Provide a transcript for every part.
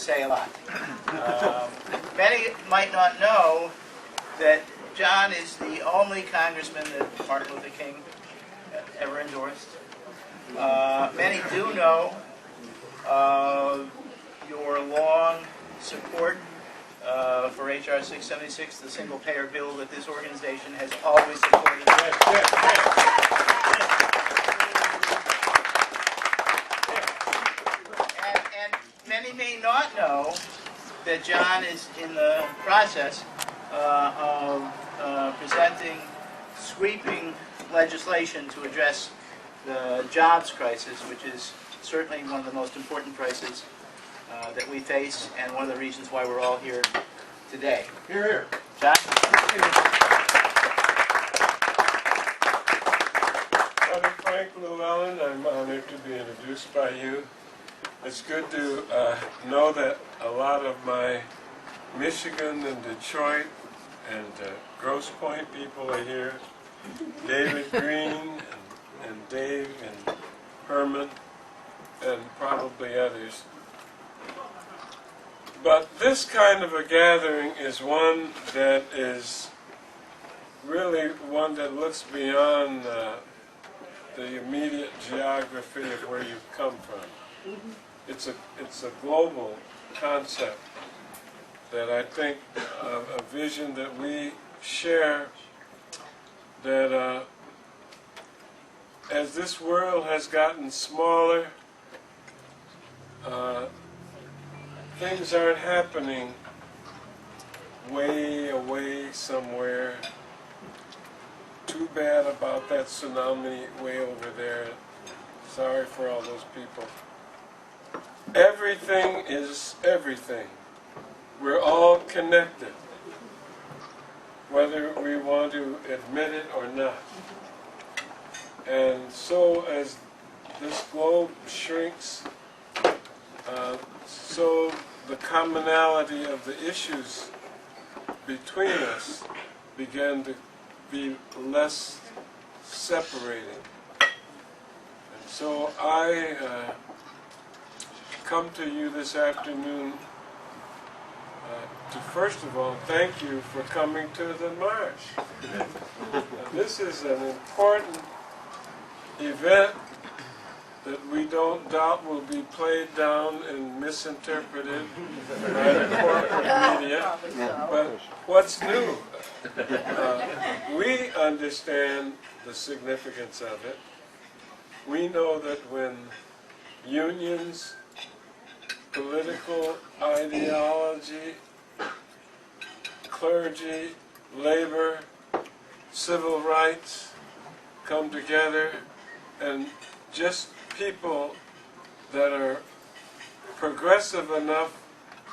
say a lot. Many might not know that John is the only congressman that Martin Luther King ever endorsed. Many do know your long support for H.R. 676, the single-payer bill that this organization has always supported. And many may not know that John is in the process of presenting sweeping legislation to address the jobs crisis, which is certainly one of the most important crises that we face, and one of the reasons why we're all here today. Here, here. John? Brother Frank Llewellyn, I'm honored to be introduced by you. It's good to know that a lot of my Michigan and Detroit and Grosse Pointe people are here. David Green and Dave and Herman and probably others. But this kind of a gathering is one that is really one that looks beyond the immediate geography of where you've come from. It's a global concept that I think a vision that we share, that as this world has gotten smaller, things aren't happening way away somewhere. Too bad about that tsunami way over there. Sorry for all those people. Everything is everything. We're all connected, whether we want to admit it or not. And so as this globe shrinks, so the commonality of the issues between us began to be less separating. And so I come to you this afternoon to first of all thank you for coming to the march. This is an important event that we don't doubt will be played down and misinterpreted by the corporate media. But what's new? We understand the significance of it. We know that when unions, political ideology, clergy, labor, civil rights come together, and just people that are progressive enough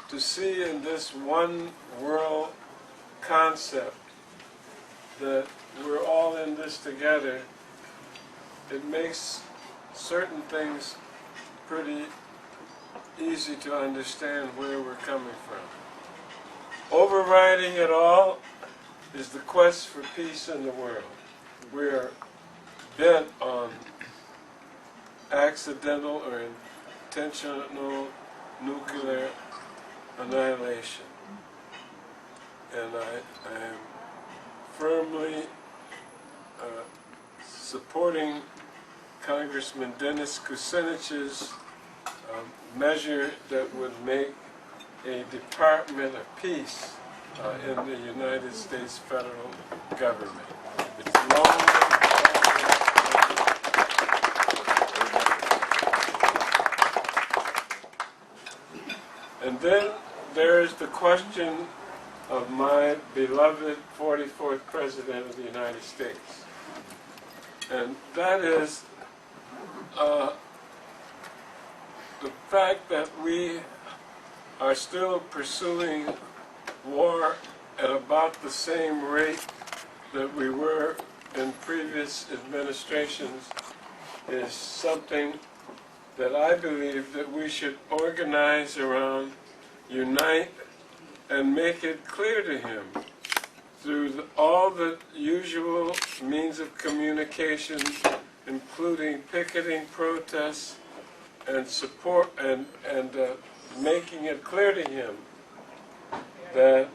to see in this one world concept that we're all in this together, it makes certain things pretty easy to understand where we're coming from. Overriding it all is the quest for peace in the world. We're bent on accidental or intentional nuclear annihilation. And I am firmly supporting Congressman Dennis Kucinich's measure that would make a Department of Peace in the United States federal government. It's long. And then there is the question of my beloved 44th President of the United States. And that is the fact that we are still pursuing war at about the same rate that we were in previous administrations is something that I believe that we should organize around, unite, and make it clear to him through all the usual means of communication, including picketing, protests, and support, and making it clear to him that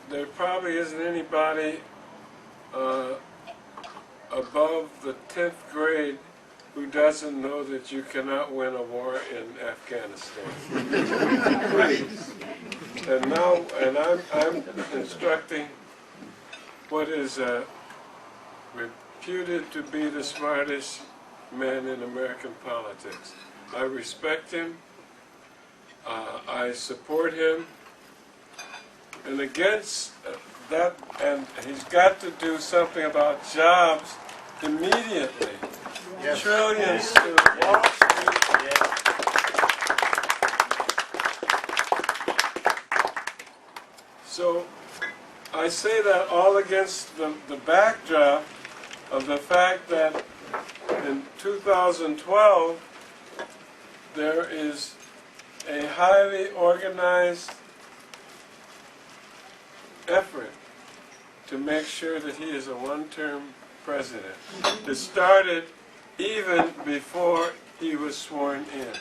there probably isn't anybody above the 10th grade who doesn't know that you cannot win a war in Afghanistan. and I'm instructing what is reputed to be the smartest man in American politics. I respect him. I support him. And against that, and he's got to do something about jobs immediately. Yes. Trillions to Wall Street. Yes. So I say that all against the backdrop of the fact that in 2012 there is a highly organized effort to make sure that he is a one-term president. It started even before he was sworn in.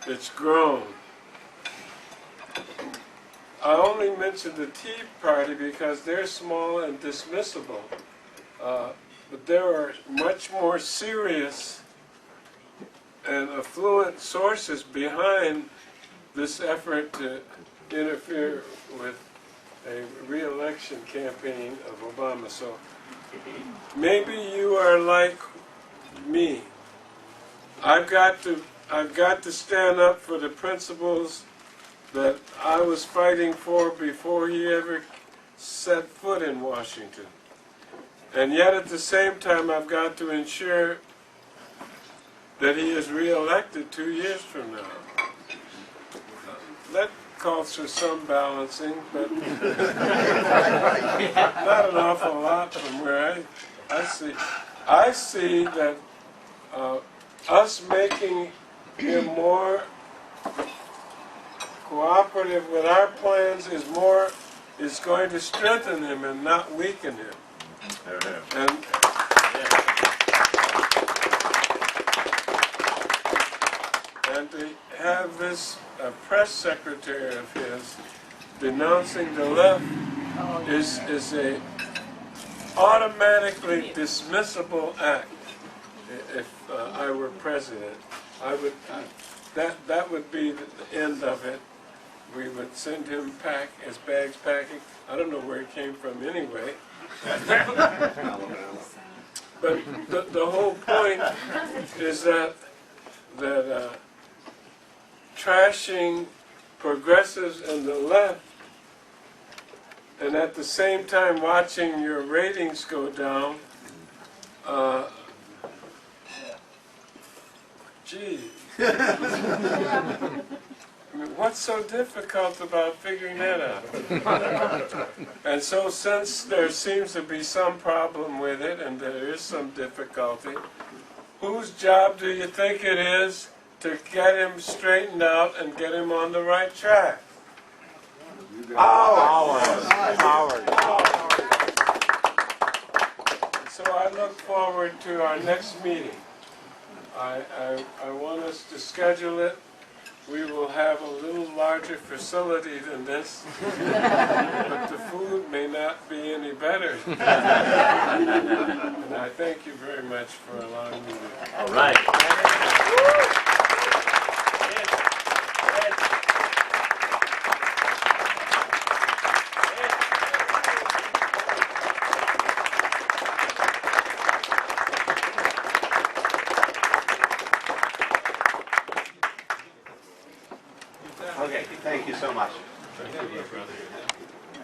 It's grown. I only mentioned the Tea Party because they're small and dismissible, but there are much more serious and affluent sources behind this effort to interfere with a re-election campaign of Obama. So maybe you are like me. I've got to stand up for the principles that I was fighting for before he ever set foot in Washington. And yet at the same time I've got to ensure that he is re-elected 2 years from now. That calls for some balancing, but not an awful lot from where I see. I see that us making him more cooperative with our plans is going to strengthen him and not weaken him. And to have this press secretary of his denouncing the left is a automatically dismissible act. If I were president, that would be the end of it. We would send him his bags packing. I don't know where he came from anyway. But the whole point is that trashing progressives and the left, and at the same time watching your ratings go down, gee. I mean, what's so difficult about figuring that out? And so since there seems to be some problem with it, and there is some difficulty, whose job do you think it is to get him straightened out and get him on the right track? Ours. So I look forward to our next meeting. I want us to schedule it. We will have a little larger facility than this, but the food may not be any better. And I thank you very much for allowing me to. All right. Okay, thank you so much. Thank you, my brother.